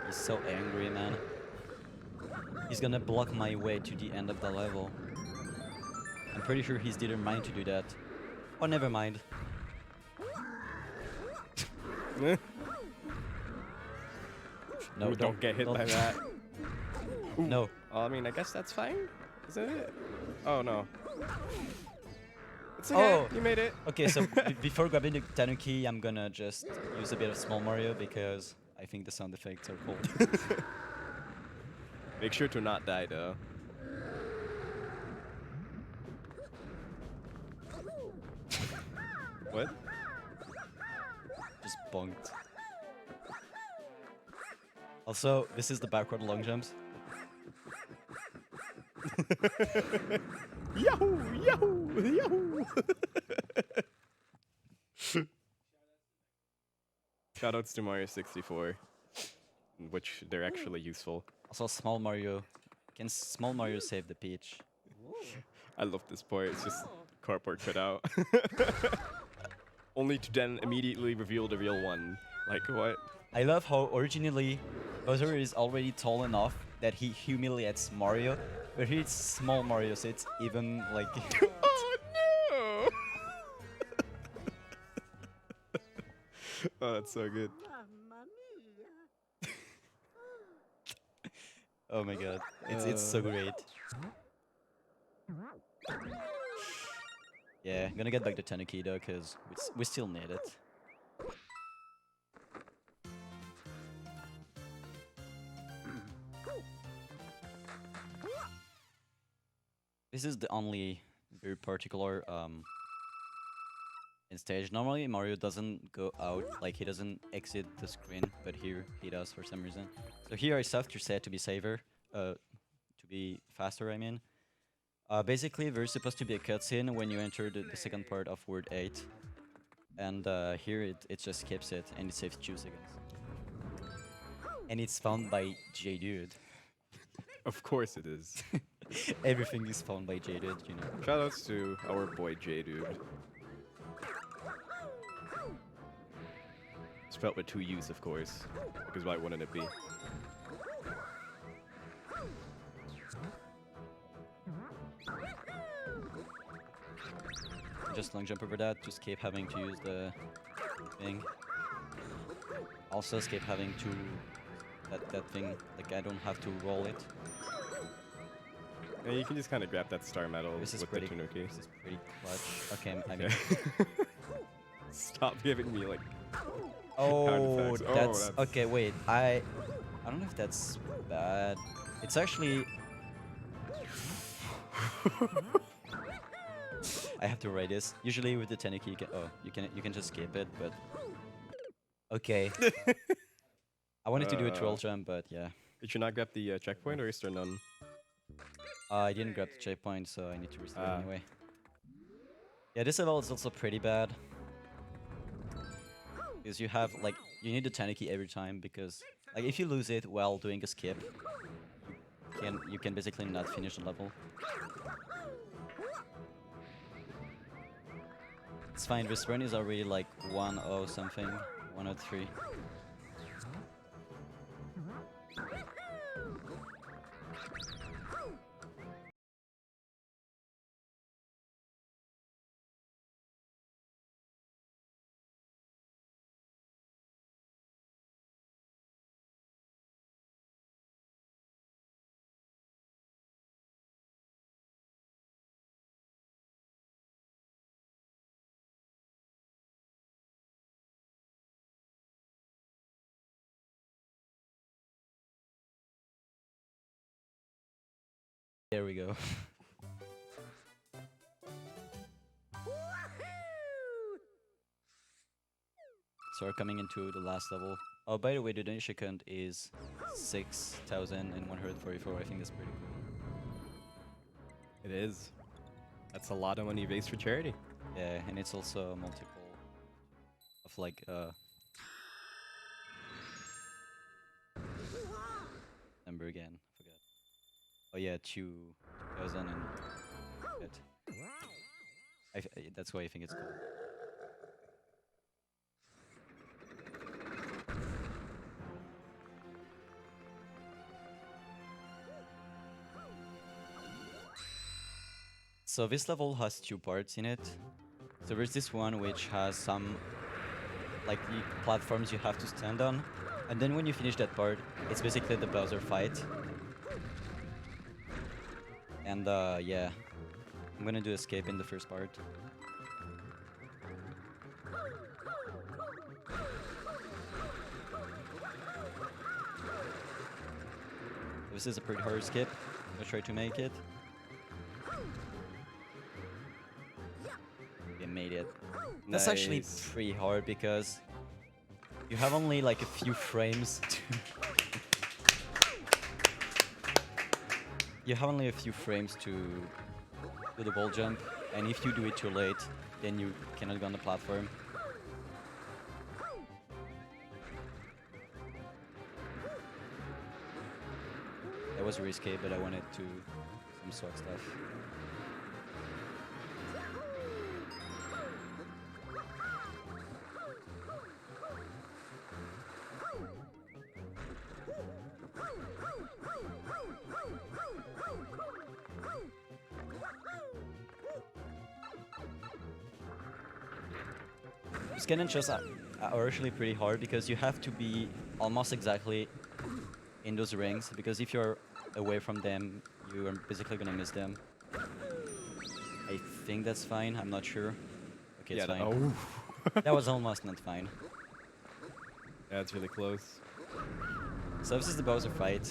He's so angry, man. He's gonna block my way to the end of the level. I'm pretty sure he's determined to do that. Oh, never mind. No, Ooh, don't get hit by that. Ooh. No. I mean, I guess that's fine, isn't it? Oh no. It's okay. Oh. You made it. Okay, so before grabbing the Tanuki, I'm gonna just use a bit of Small Mario because I think the sound effects are cool. Make sure to not die though. What? Just bonked. Also, this is the backward long jumps. Yahoo! Yahoo! Yahoo! Shoutouts to Mario 64, which they're actually useful. Also, small Mario. Can small Mario save the Peach? I love this part. It's just cardboard cutout. Only to then immediately reveal the real one. Like what? I love how originally Bowser is already tall enough that he humiliates Mario, but here it's small Mario, so it's even like. Oh no! Oh, that's so good. Oh my god, it's so great. Yeah, I'm gonna get back to Tanuki though, cause we still need it. This is the only very particular in stage. Normally Mario doesn't go out, like he doesn't exit the screen, but here he does for some reason. So here I soft reset to be safer, to be faster I mean. Basically there's supposed to be a cutscene when you enter the second part of Word 8. And here it just skips it and it saves 2 seconds. And it's found by J-Dude. Of course it is. Everything is found by J-Dude, you know. Shoutouts to our boy J-Dude. Spelled with 2 U's, of course. Because why wouldn't it be? Just long jump over that, just keep having to use the thing. Also keep having to that thing, like I don't have to roll it. Yeah, you can just kind of grab that star medal This is with pretty the Tanuki. This is pretty clutch. Okay, I mean Stop giving me like. oh, effects. Oh, that's that's- okay, wait. I don't know if that's bad. It's actually I have to write this. Usually with the Tanuki you can just skip it, but okay. I wanted to do a troll jump, but yeah. Did you not grab the checkpoint, or is there none? I didn't grab the checkpoint, so I need to restart anyway. Yeah, this level is also pretty bad. Because you have, like, you need the Tanuki every time, because, like, if you lose it while doing a skip, you can basically not finish the level. It's fine, this run is already, like, 1-0 something, 103. There we go. So we're coming into the last level. Oh, by the way, the donation count is 6,144. I think that's pretty cool. It is. That's a lot of money raised for charity. Yeah, and it's also a multiple of like number again. Forgot. Oh yeah, 2,000 and that's why I think it's cool. So this level has 2 parts in it. So there's this one which has some like the platforms you have to stand on, and then when you finish that part, it's basically the Bowser fight. And yeah, I'm gonna do escape in the first part. This this is a pretty hard skip. I'll try to make it. You made it. That's actually Nice. pretty hard because you have only like a few frames to you have only a few frames to do the wall jump, and if you do it too late, then you cannot go on the platform. That was risky, but I wanted to some sword stuff. Scan and chess are actually pretty hard because you have to be almost exactly in those rings, because if you're away from them, you are basically gonna miss them. I think that's fine, I'm not sure. Okay, it's fine. Oh. That was almost not fine. That's really close. So this is the Bowser fight.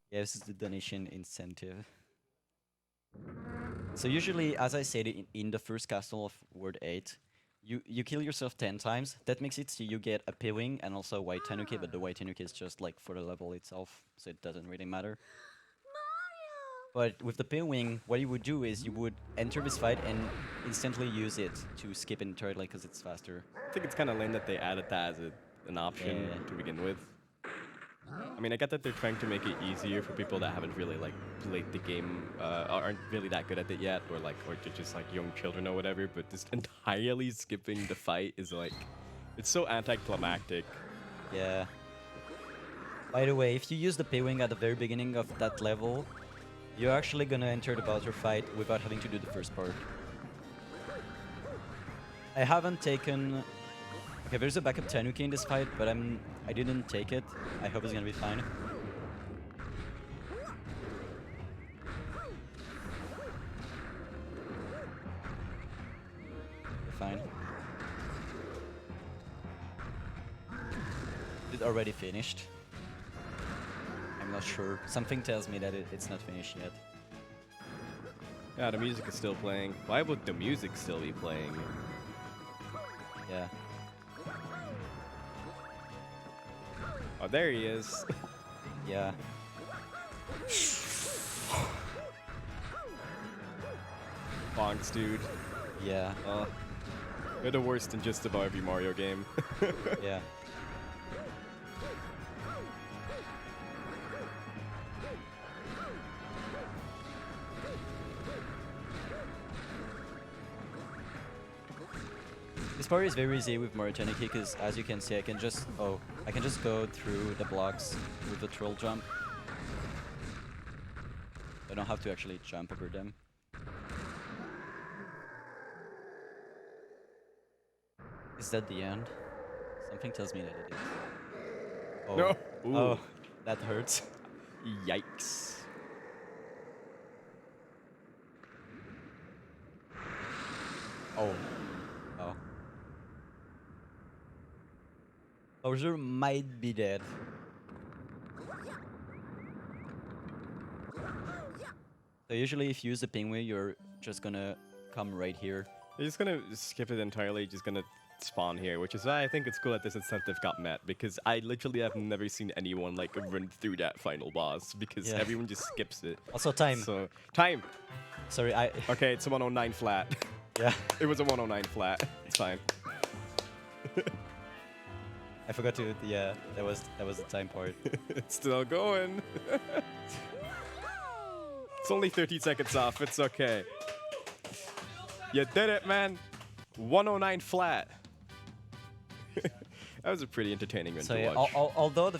Yeah, this is the donation incentive. So usually, as I said, in the first castle of World 8, you kill yourself 10 times. That makes it so you get a P-Wing and also a White Tanuki, but the White Tanuki is just like for the level itself, so it doesn't really matter. But with the P-Wing, what you would do is you would enter this fight and instantly use it to skip entirely because it's faster. I think it's kind of lame that they added that as an option Yeah. to begin with. I mean, I get that they're trying to make it easier for people that haven't really like played the game, aren't really that good at it yet, or they're just like young children or whatever. But just entirely skipping the fight is like, it's so anticlimactic. Yeah. By the way, if you use the P-Wing at the very beginning of that level, you're actually gonna enter the Bowser fight without having to do the first part. I haven't taken... Okay, there's a backup Tanuki in this fight, but I didn't take it. I hope it's gonna be fine. Fine. It already finished. I'm not sure. Something tells me that it's not finished yet. Yeah, the music is still playing. Why would the music still be playing? Yeah. Oh, there he is. Yeah. Bonks, dude. Yeah. They're the worst in just about every Mario game. Yeah. This part is very easy with Mario Tanuki because, as you can see, I can just go through the blocks with the troll jump. I don't have to actually jump over them. Is that the end? Something tells me that it is. Oh. No. Ooh. Oh, that hurts. Yikes. Oh. Oh. Bowser might be dead. So usually if you use the penguin, you're just gonna come right here. They're just gonna skip it entirely, just gonna spawn here, which is why I think it's cool that this incentive got met, because I literally have never seen anyone like run through that final boss, because Yeah. everyone just skips it. Also time. So, time! Sorry, Okay, it's a 109 flat. yeah. It was a 109 flat. It's fine. I forgot to, yeah, that was the time part. It's still going. It's only 30 seconds off. It's okay. You did it, man. 109 flat. That was a pretty entertaining one So to yeah, watch. although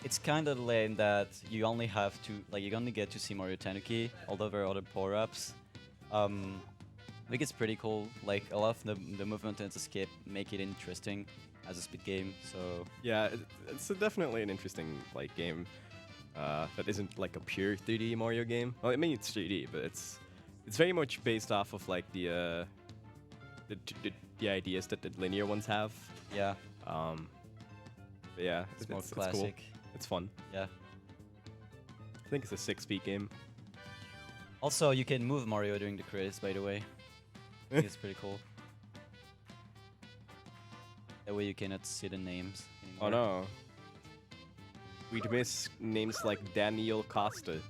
it's kind of lame that you only have to, you only get to see Mario Tanuki, although there are other power-ups. I think it's pretty cool. Like, a lot of the movement and escape make it interesting as a speed game, so... Yeah, it's definitely an interesting like game that isn't like a pure 3D Mario game. Well, I mean it's 3D, but it's very much based off of like the ideas that the linear ones have. Yeah, But yeah, it's more it's classic. cool. It's fun. Yeah. I think it's a 6-speed game. Also, you can move Mario during the credits, by the way. I think it's pretty cool. That way you cannot see the names anymore. Oh no. We'd miss names like Daniel Costa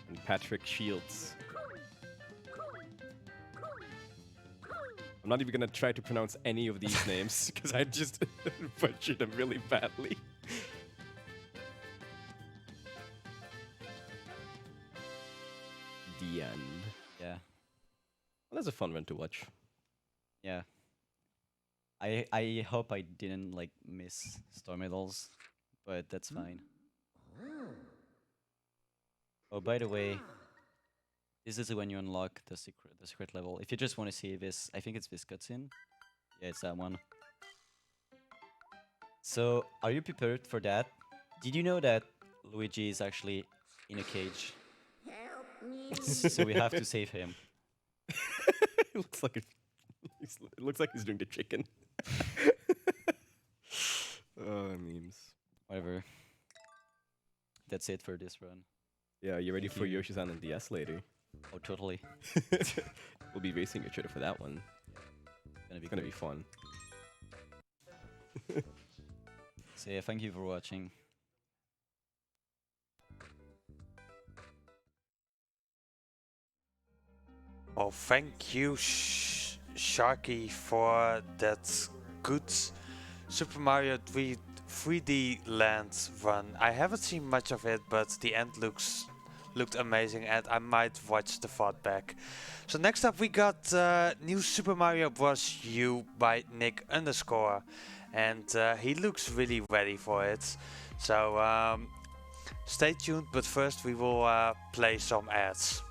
and Patrick Shields. I'm not even gonna try to pronounce any of these names because I just butchered them really badly. The end. Yeah. Well, that's a fun one to watch. Yeah. I hope I didn't like miss star medals, but that's fine. Oh, by the way, this is when you unlock the secret level. If you just want to see this, I think it's this cutscene. Yeah, it's that one. So, are you prepared for that? Did you know that Luigi is actually in a cage? So we have to save him. It looks like it looks like he's doing the chicken. Oh, memes. Whatever. That's it for this run. Yeah, you ready Thank for you. Yoshi's Island DS later? Oh, totally. We'll be racing each other for that one. It's gonna be fun. So yeah, thank you for watching. Oh, thank you, Sharky, for that good Super Mario 3D Land run. I haven't seen much of it, but the end looked amazing, and I might watch the VOD back. So next up we got new Super Mario Bros. U by Nick _, and he looks really ready for it. So stay tuned, but first we will play some ads.